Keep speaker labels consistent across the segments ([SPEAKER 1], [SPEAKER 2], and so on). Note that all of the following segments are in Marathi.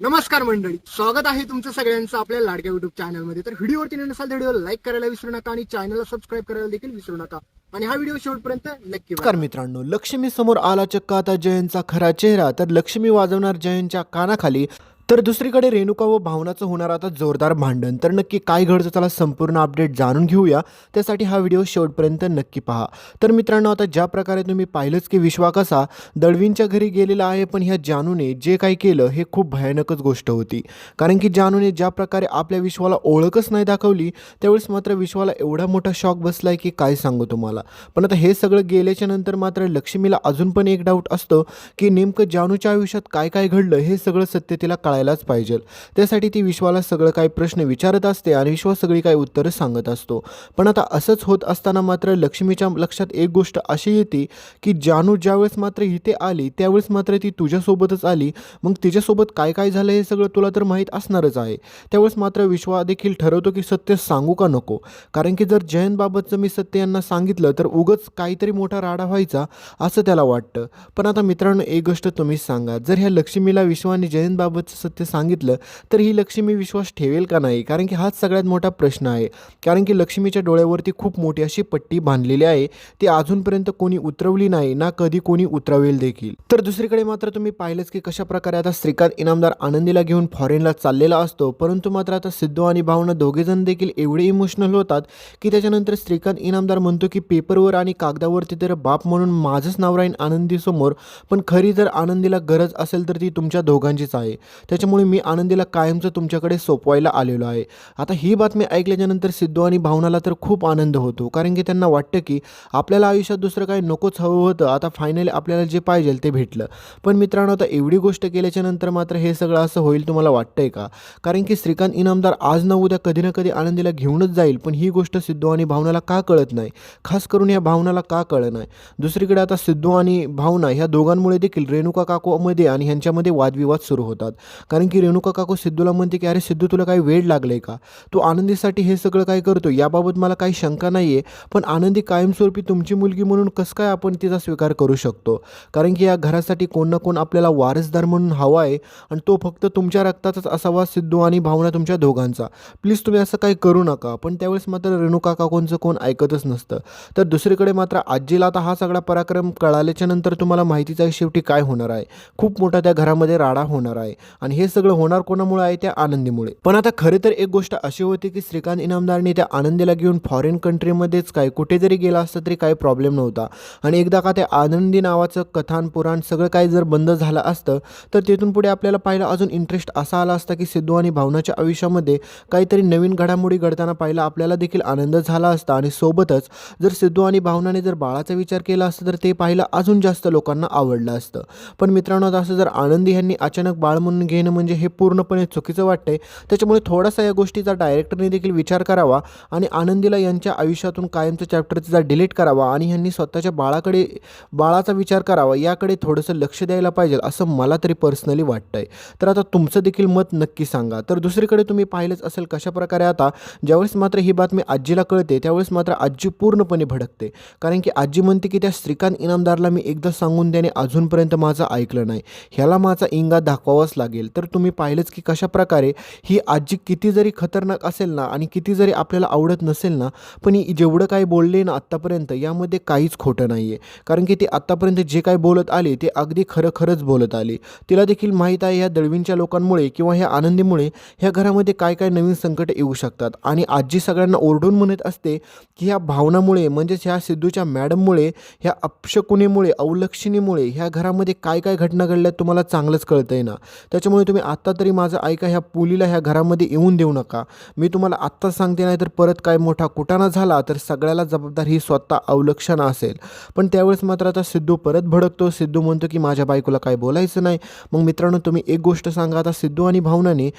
[SPEAKER 1] नमस्कार मंडळी, स्वागत आहे तुमचं सगळ्यांचं आपल्या लाडक्या युट्यूब चॅनलमध्ये. तर व्हिडिओवरती नसाल तर व्हिडिओला लाईक करायला विसरू नका आणि चॅनलला सबस्क्राईब करायला देखील विसरू नका आणि हा व्हिडिओ शेवटपर्यंत नक्की बघा.
[SPEAKER 2] नमस्कार मित्रांनो, लक्ष्मी समोर आला चक्क आता जयंतचा खरा चेहरा. तर लक्ष्मी वाजवणार जयंतच्या कानाखाली, तर दुसरीकडे रेणुका व भावनाचं होणार आता जोरदार भांडण. तर नक्की काय घडतं त्याला संपूर्ण अपडेट जाणून घेऊया. त्यासाठी हा व्हिडिओ शेवटपर्यंत नक्की पहा. तर मित्रांनो, आता ज्या प्रकारे तुम्ही पाहिलंच की विश्वा कसा दळवींच्या घरी गेलेला आहे, पण ह्या जानूने जे काही केलं हे खूप भयानकच गोष्ट होती. कारण की जानूने ज्या प्रकारे आपल्या विश्वाला ओळखच नाही दाखवली, त्यावेळेस मात्र विश्वाला एवढा मोठा शॉक बसलाय की काय सांगू तुम्हाला. पण आता हे सगळं गेल्याच्या नंतर मात्र लक्ष्मीला अजून पण एक डाऊट असतो की नेमकं जानूच्या आयुष्यात काय काय घडलं हे सगळं सत्य तिला कळायलाच पाहिजे. त्यासाठी ती विश्वाला सगळं काही प्रश्न विचारत असते आणि विश्वा सगळी काही उत्तरं सांगत असतो. पण आता असंच होत असताना मात्र लक्ष्मीच्या लक्षात एक गोष्ट अशी येते की जानू ज्यावेळेस मात्र इथे आली त्यावेळेस मात्र ती तुझ्यासोबतच आली. मग तिच्यासोबत काय काय झालं हे सगळं तुला तर माहीत असणारच आहे. त्यावेळेस मात्र विश्वा देखील ठरवतो की सत्य सांगू का नको. कारण की जर जयंतबाबतचं मी सत्य यांना सांगितलं तर उगच काहीतरी मोठा राडा व्हायचा असं त्याला वाटतं. पण आता मित्रांनो, एक गोष्ट तुम्हीच सांगा, जर ह्या लक्ष्मीला विश्वाने जयंतबाबतचं सत्य सांगितलं तर ही लक्ष्मी विश्वास ठेवेल का नाही. कारण की हाच सगळ्यात मोठा प्रश्न आहे. कारण की लक्ष्मीच्या डोळ्यावरती खूप मोठी अशी पट्टी बांधलेली आहे, ती अजूनपर्यंत कोणी उतरवली नाही ना कधी कोणी उतरवेल देखील. तर दुसरीकडे मात्र तुम्ही पाहिलंच की कशा प्रकारे आता श्रीकांत इनामदार आनंदीला घेऊन फॉरेनला चाललेला असतो. परंतु मात्र आता सिद्धू आणि भावना दोघेजण देखील एवढे इमोशनल होतात की त्याच्यानंतर श्रीकांत इनामदार म्हणतो की पेपरवर आणि कागदावरती तर बाप म्हणून माझंच नाव राहीन आनंदीसमोर, पण खरी जर आनंदीला गरज असेल तर ती तुमच्या दोघांचीच आहे. त्याच्यामुळे मी आनंदीला कायमचं तुमच्याकडे सोपवायला आलेलो आहे. आता ही बातमी ऐकल्याच्यानंतर सिद्धू आणि भावनाला तर खूप आनंद होतो. कारण की त्यांना वाटतं की आपल्याला आयुष्यात दुसरं काही नकोच हवं होतं, आता फायनली आपल्याला जे पाहिजे ते भेटलं. पण मित्रांनो, आता एवढी गोष्ट केल्याच्यानंतर मात्र हे सगळं असं होईल तुम्हाला वाटतंय का. कारण की श्रीकांत इनामदार आज ना उद्या कधी ना कधी आनंदीला घेऊनच जाईल, पण ही गोष्ट सिद्धू आणि भावनाला का कळत नाही, खास करून या भावनाला का कळत नाही. दुसरीकडे आता सिद्धू आणि भावना ह्या दोघांमुळे देखील रेणुका काकूमध्ये आणि ह्यांच्यामध्ये वादविवाद सुरू होतात. कारण की रेणुका काकू सिद्धूला म्हणते की अरे सिद्धू, तुला काही वेळ लागले का, तू आनंदीसाठी हे सगळं काय करतो, याबाबत मला काही शंका नाही आहे, पण आनंदी कायमस्वरूपी तुमची मुलगी म्हणून कसं काय आपण तिचा स्वीकार करू शकतो. कारण की या घरासाठी कोण ना कोण आपल्याला वारसदार म्हणून हवा आहे आणि तो फक्त तुमच्या रक्ताचाच असावा, सिद्धू आणि भावना तुमच्या दोघांचा. प्लीज तुम्ही असं काही करू नका. पण त्यावेळेस मात्र रेणुका काकूंचं कोण ऐकतच नसतं. तर दुसरीकडे मात्र आजीला आता हा सगळा पराक्रम कळाल्याच्या नंतर तुम्हाला माहितीच आहे शेवटी काय होणार आहे. खूप मोठा त्या घरामध्ये राडा होणार आहे आणि हे सगळं होणार कोणामुळे आहे, त्या आनंदीमुळे. पण आता खरे तर एक गोष्ट अशी होती की श्रीकांत इनामदारने त्या आनंदीला घेऊन फॉरेन कंट्रीमध्येच काय कुठे जरी गेला असता तरी काही प्रॉब्लेम नव्हता. आणि एकदा का त्या आनंदी नावाचं कथान पुराण सगळं काही जर बंद झालं असतं तर तिथून पुढे आपल्याला पाहिलं अजून इंटरेस्ट असा आला असता की सिद्धू आणि भावनाच्या आयुष्यामध्ये काहीतरी नवीन घडामोडी घडताना पाहिलं आपल्याला देखील आनंद झाला असता. आणि सोबतच जर सिद्धू आणि भावनाने जर बाळाचा विचार केला असता तर ते पाहिलं अजून जास्त लोकांना आवडलं असतं. पण मित्रांनो, असं जर आनंदी ह्यांनी अचानक बाळ म्हणून घेणं म्हणजे हे पूर्णपणे चुकीचं वाटतंय. त्याच्यामुळे थोडासा या गोष्टीचा डायरेक्टरने देखील विचार करावा आणि आनंदीला यांच्या आयुष्यातून कायमचा चॅप्टर तिचा डिलीट करावा आणि ह्यांनी स्वतःच्या बाळाचा विचार करावा, याकडे थोडंसं लक्ष द्यायला पाहिजे असं मला तरी पर्सनली वाटतंय. तर आता तुमचं देखील मत नक्की सांगा. तर दुसरीकडे तुम्ही पाहिलंच असेल कशाप्रकारे आता ज्यावेळेस मात्र ही बातमी आजीला कळते त्यावेळेस मात्र आजी पूर्णपणे भडकते. कारण की आजी म्हणते की त्या श्रीकांत इनामदारला मी एकदा सांगून त्याने अजूनपर्यंत माझं ऐकलं नाही, ह्याला माझा इंगा दाखवावाच लागेल. तर तुम्ही पाहिलंच की कशाप्रकारे ही आजी किती जरी खतरनाक असेल ना आणि किती जरी आपल्याला आवडत नसेल ना, पण ही जेवढं काही बोलले ना आत्तापर्यंत यामध्ये काहीच खोटं नाही आहे. कारण की ती आत्तापर्यंत जे काही बोलत आली ते अगदी खरंच बोलत आली. तिला देखील माहीत आहे ह्या दळवींच्या लोकांमुळे किंवा ह्या आनंदीमुळे ह्या घरामध्ये काय काय नवीन संकट येऊ शकतात. आणि आजी सगळ्यांना ओरडून म्हणत असते की ह्या भावनामुळे म्हणजेच ह्या सिद्धूच्या मॅडममुळे, ह्या अपशकुनीमुळे, अवलक्षणीमुळे ह्या घरामध्ये काय काय घटना घडल्यात तुम्हाला चांगलंच कळतंय ना. त्याच्यामुळे तुम्ही आत्ता तरी माझं ऐका, ह्या पुलीला ह्या घरामध्ये येऊन देऊ नका. मी तुम्हाला आत्ताच सांगते, नाही तर परत काय मोठा कुटाणा झाला तर सगळ्याला जबाबदार ही स्वतः अवलक्षणा असेल. पण त्यावेळेस मात्र आता सिद्धू परत भडकतो. सिद्धू म्हणतो की माझ्या बायकोला काय बोलायचं नाही. मग मित्रांनो, तुम्ही एक गोष्ट सांगा, आता सिद्धू आणि भावनाने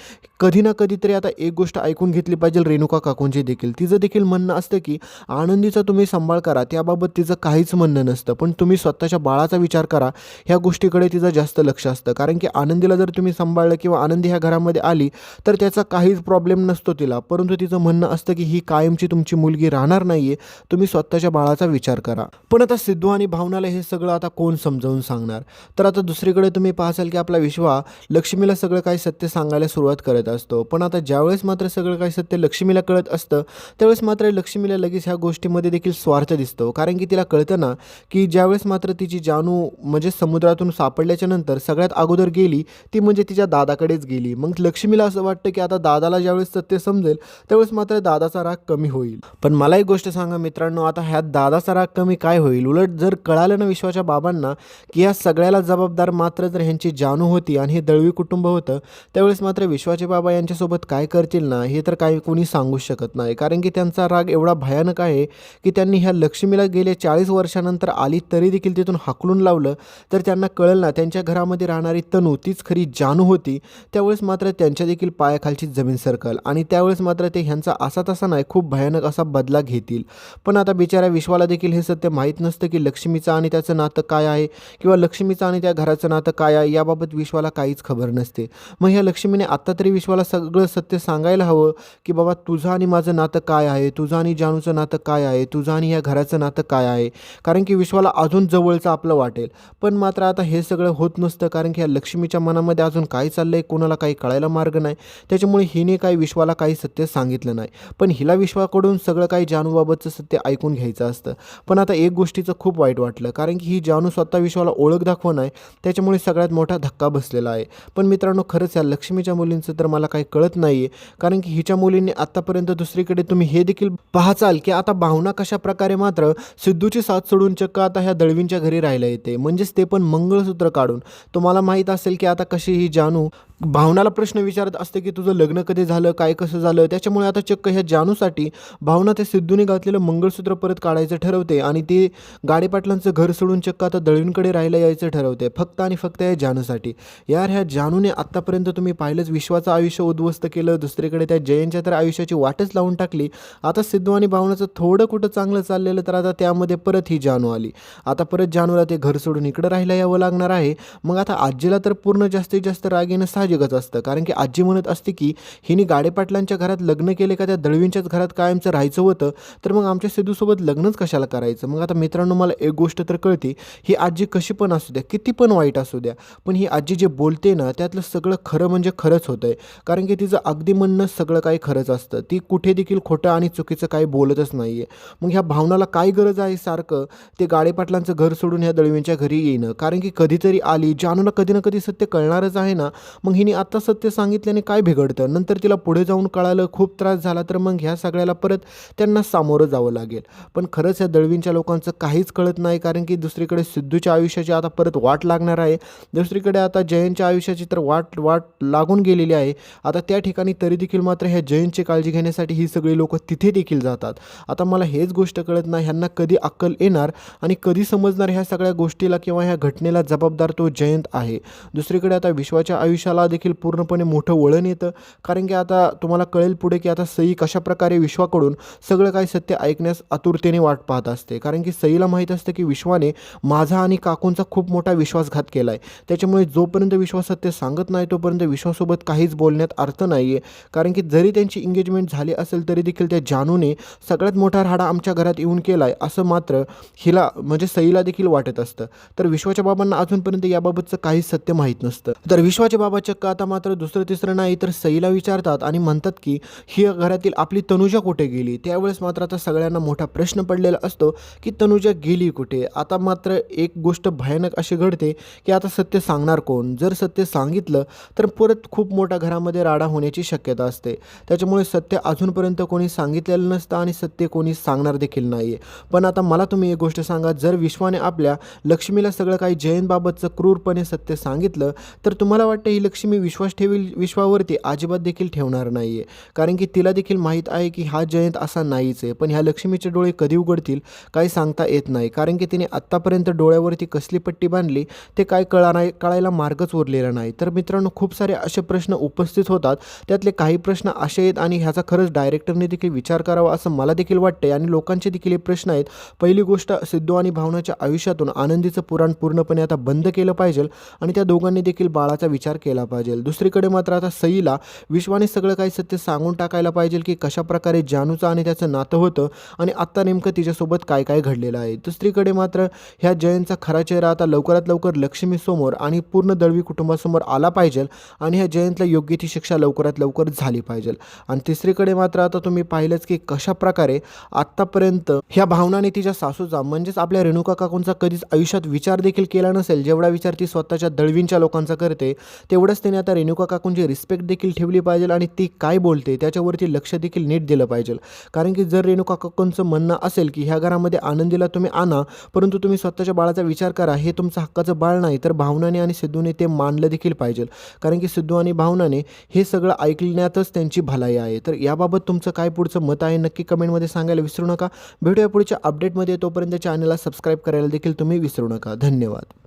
[SPEAKER 2] कधी ना कधीतरी आता एक गोष्ट ऐकून घेतली पाहिजे रेणुका काकूंची देखील. तिचं देखील म्हणणं असतं की आनंदीचा तुम्ही सांभाळ करा, त्याबाबत तिचं काहीच म्हणणं नसतं, पण तुम्ही स्वतःच्या बाळाचा विचार करा, ह्या गोष्टीकडे तिचं जास्त लक्ष असतं. कारण की आनंदीला जर तुम्ही सांभाळ सांभाळलं किंवा आनंदी ह्या घरामध्ये आली तर त्याचा काहीच प्रॉब्लेम नसतो तिला, परंतु तिचं म्हणणं असतं की ही कायमची तुमची मुलगी राहणार नाही आहे, तुम्ही स्वतःच्या बाळाचा विचार करा. पण आता सिद्धू आणि भावनाला हे सगळं आता कोण समजावून सांगणार. तर आता दुसरीकडे तुम्ही पाहाल की आपला विश्वा लक्ष्मीला सगळं काही सत्य सांगायला सुरुवात करत असतो. पण आता ज्यावेळेस मात्र सगळं काही सत्य लक्ष्मीला कळत असतं त्यावेळेस मात्र लक्ष्मीला लगेच ह्या गोष्टीमध्ये देखील स्वार्थ दिसतो. कारण की तिला कळतं ना की ज्यावेळेस मात्र तिची जानू म्हणजे समुद्रातून सापडल्याच्या नंतर सगळ्यात अगोदर गेली ती म्हणजे तिच्या दादाकडेच गेली. मग लक्ष्मीला असं वाटतं की आता दादाला ज्यावेळेस सत्य समजेल त्यावेळेस मात्र दादाचा राग कमी होईल. पण मला एक गोष्ट सांगा मित्रांनो, आता ह्यात दादाचा राग कमी काय होईल, उलट जर कळालं ना विश्वाच्या बाबांना की ह्या सगळ्याला जबाबदार मात्र जर ह्यांची जानू होती आणि हे दळवी कुटुंब होतं, त्यावेळेस मात्र विश्वाचे बाबा यांच्यासोबत काय करतील ना हे तर काही कोणी सांगू शकत नाही. कारण की त्यांचा राग एवढा भयानक आहे की त्यांनी ह्या लक्ष्मीला गेल्या 40 वर्षानंतर आली तरी देखील तिथून हाकलून लावलं तर त्यांना कळलं ना त्यांच्या घरामध्ये राहणारी तनू तीच खरी जानू होती. त्यावेळेस मात्र त्यांच्या देखील पायाखालची जमीन सरकल आणि त्यावेळेस मात्र ते ह्यांचा असा तसा नाही खूप भयानक असा बदला घेतील. पण आता बिचाऱ्या विश्वाला देखील हे सत्य माहीत नसतं की लक्ष्मीचं आणि त्याचं नातं काय आहे किंवा लक्ष्मीचं आणि त्या घराचं नातं काय आहे याबाबत विश्वाला काहीच खबर नसते. मग ह्या लक्ष्मीने आत्ता तरी विश्वाला सगळं सत्य सांगायला हवं की बाबा तुझं आणि माझं नातं काय आहे, तुझं आणि जानूचं नातं काय आहे, तुझं आणि ह्या घराचं नातं काय आहे. कारण की विश्वाला अजून जवळचं आपलं वाटेल. पण मात्र आता हे सगळं होत नसतं कारण की ह्या लक्ष्मीच्या मनामध्ये अजून काय चाललं आहे कोणाला काही कळायला मार्ग नाही. त्याच्यामुळे हिने काही विश्वाला काही सत्य सांगितलं नाही. पण हिला विश्वाकडून सगळं काही जानूबाबतचं सत्य ऐकून घ्यायचं असतं. पण आता एक गोष्टीचं खूप वाईट वाटलं कारण की ही जानू स्वतः विश्वाला ओळख दाखवत नाही, त्याच्यामुळे सगळ्यात मोठा धक्का बसलेला आहे. पण मित्रांनो खरंच या लक्ष्मीच्या मुलींचं तर मला काही कळत नाही आहे. कारण की हिच्या मुलींनी आत्तापर्यंत दुसरीकडे तुम्ही हे देखील पाहाचाल की आता भावना कशा प्रकारे मात्र सिद्धूची साथ सोडून चक्क आता ह्या दळवींच्या घरी राहायला येते, म्हणजेच ते पण मंगळसूत्र काढून. तुम्हाला माहीत असेल की आता कशी ही जानू भावनाला प्रश्न विचारत असते की तुझं लग्न कधी झालं, काय कसं झालं. त्याच्यामुळे आता चक्क ह्या जानूसाठी भावना ते सिद्धूने घातलेलं मंगळसूत्र परत काढायचं ठरवते आणि ते गाडेपाटलांचं घर सोडून चक्क आता दळवींकडे राहायला यायचं ठरवते फक्त आणि फक्त या जानूसाठी. यार ह्या जानूने आत्तापर्यंत तुम्ही पाहिलंच विश्वाचं आयुष्य उद्ध्वस्त केलं, दुसरीकडे त्या जयंतच्या तर आयुष्याची वाटच लावून टाकली. आता सिद्धू आणि भावनाचं थोडं कुठं चांगलं चाललेलं तर आता त्यामध्ये परत ही जानू आली. आता परत जानूला ते घर सोडून इकडं राहायला यावं लागणार आहे. मग आता आजीला तर पूर्ण जास्तीत जास्त राग येणं साहजिकच असतं कारण की आजी म्हणत असते की हिने गाडेपाटलांच्या घरात लग्न केले का त्या दळवींच्याच घरात कायमचं राहायचं होतं, तर मग आमच्या सिद्धूसोबत लग्नच कशाला करायचं. मग आता मित्रांनो मला एक गोष्ट तर कळते, ही आजी कशी पण असू द्या, किती पण वाईट असू द्या, पण ही आजी जे बोलते ना त्यातलं सगळं खरं म्हणजे खरंच होतं आहे. कारण की तिचं अगदी म्हणणं सगळं काही खरंच असतं. ती कुठे देखील खोटं आणि चुकीचं काही बोलतच नाही आहे. मग ह्या भावनाला काय गरज आहे सारखं ते गाडेपाटलांचं घर सोडून ह्या दळवींच्या घरी येणं. कारण की कधीतरी आली जानूला कधी ना कधी सत्य कळणारच आहे ना. मग हिने आत्ता सत्य सांगितल्याने काय बिघडतं, नंतर तिला पुढे जाऊन कळालं खूप त्रास झाला तर मग ह्या सगळ्याला परत त्यांना सामोरं जावं लागेल. पण खरंच या दळवींच्या लोकांचं काहीच कळत नाही कारण की दुसरीकडे सिद्धूच्या आयुष्याची आता परत वाट लागणार आहे, दुसरीकडे आता जयंतच्या आयुष्याची तर वाट लागून गेलेली आहे. आता त्या ठिकाणी तरी देखील मात्र ह्या जयंतची काळजी घेण्यासाठी ही सगळी लोक तिथे देखील जातात. आता मला हेच गोष्ट कळत नाही ह्यांना कधी अक्कल येणार आणि कधी समजणार ह्या सगळ्या गोष्टीला किंवा ह्या घटनेला जबाबदार तो जयंत आहे. दुसरीकडे आता विश्वाच्या आयुष्याला देखील पूर्णपणे मोठं वळण येतं कारण की आता तुम्हाला कळेल पुढे की आता सई कशाप्रकारे विश्वाकडून सगळं काही सत्य ऐकण्यास आतुरतेने वाट पाहत असते. कारण की सईला माहीत असतं की विश्वाने माझा आणि काकूंचा खूप मोठा विश्वासघात केला आहे, त्याच्यामुळे जोपर्यंत विश्वास सत्य सांगत नाही तोपर्यंत विश्वासोबत काहीच बोलण्यात अर्थ नाही आहे. कारण की जरी त्यांची एंगेजमेंट झाली असेल तरी देखील त्या जानूने सगळ्यात मोठा राडा आमच्या घरात येऊन केला आहे असं मात्र हिला म्हणजे सईला देखील वाटत असतं. तर विश्वाच्या बाबांना अजूनपर्यंत याबाबतचं काहीच सत्य माहीत नसतं. तर विश्वाचे बाबा चक्क आता मात्र दुसरं तिसरं नाही तर सईला विचारतात आणि म्हणतात की ही घरातील आपली तनुजा कुठे गेली. त्यावेळेस मात्र आता सगळ्यांना मोठा प्रश्न पडलेला असतो की तनुजा गेली कुठे. आता मात्र एक गोष्ट भयानक अशी घडते की आता सत्य सांगणार कोण. जर सत्य सांगितलं तर परत खूप मोठ्या घरामध्ये राडा होण्याची शक्यता असते. त्याच्यामुळे सत्य अजूनपर्यंत कोणी सांगितलेलं नसतं आणि सत्य कोणी सांगणार देखील नाही आहे. पण आता मला तुम्ही एक गोष्ट सांगा, जर विश्वाने आपल्या लक्ष्मीला सगळं काही जयंतबाबतचं क्रूरपणे सत्य सांगितलं तर तुम्हाला वाटतं ही लक्ष्मी विश्वास ठेवील विश्वावरती? अजिबात देखील ठेवणार नाही आहे. कारण की तिला देखील माहीत आहे की हा जयंत असा नाहीच आहे. पण ह्या लक्ष्मीचे डोळे कधी उघडतील काही सांगता येत नाही. कारण की तिने आत्तापर्यंत डोळ्यावरती कसली पट्टी बांधली ते काय कळायला मार्गच उरलेला नाही. तर मित्रांनो खूप सारे असे प्रश्न उपस्थित होतात, त्यातले काही प्रश्न असे आहेत आणि ह्याचा खरंच डायरेक्टरने देखील विचार करावा असं मला देखील वाटते आणि लोकांचे देखील हे प्रश्न आहेत. पहिली गोष्ट, सिद्धू आणि भावनाच्या आयुष्यातून आनंदीचं पुराण पूर्णपणे आता बंद केलं पाहिजे आणि त्या दोघांनी देखील बाळाचा विचार केला पाहिजे. पाहिजे. दुसरीकडे मात्र आता सईला विश्वाने सगळं काही सत्य सांगून टाकायला पाहिजे की कशाप्रकारे जानूचं आणि त्याचं नातं होतं आणि आत्ता नेमकं तिच्यासोबत काय काय घडलेलं आहे. दुसरीकडे मात्र ह्या जयंतचा खरा चेहरा आता लवकरात लवकर लक्ष्मीसमोर आणि पूर्ण दळवी कुटुंबासमोर आला पाहिजे आणि ह्या जयंतला योग्य ती शिक्षा लवकरात लवकर झाली पाहिजे. आणि तिसरीकडे मात्र आता तुम्ही पाहिलंच की कशाप्रकारे आत्तापर्यंत ह्या भावनाने तिच्या सासूचा म्हणजेच आपल्या रेणुका काकूंचा कधीच आयुष्यात विचार देखील केला नसेल. जेवढा विचार ती स्वतःच्या दळवींच्या लोकांचा करते तेवढंच तिने आता रेणुका काकूंची रिस्पेक्ट देखील ठेवली पाहिजे आणि ती काय बोलते त्याच्यावरती लक्ष देखील नीट दिलं पाहिजे. कारण की जर रेणुका काकूंचं म्हणणं असेल की ह्या घरामध्ये आनंदीला तुम्ही आणा परंतु तुम्ही स्वतःच्या बाळाचा विचार करा, हे तुमचं हक्काचं बाळ नाही, तर भावनाने आणि सिद्धूने ते मानलं देखील पाहिजे. कारण की सिद्धू आणि भावनाने हे सगळं ऐकण्यातच त्यांची भलाई आहे. तर याबाबत तुमचं काय पुढचं मत आहे नक्की कमेंटमध्ये सांगायला विसरू नका. भेटूया पुढच्या अपडेटमध्ये. तोपर्यंत चॅनलला सबस्क्राईब करायला देखील तुम्ही विसरू नका. धन्यवाद.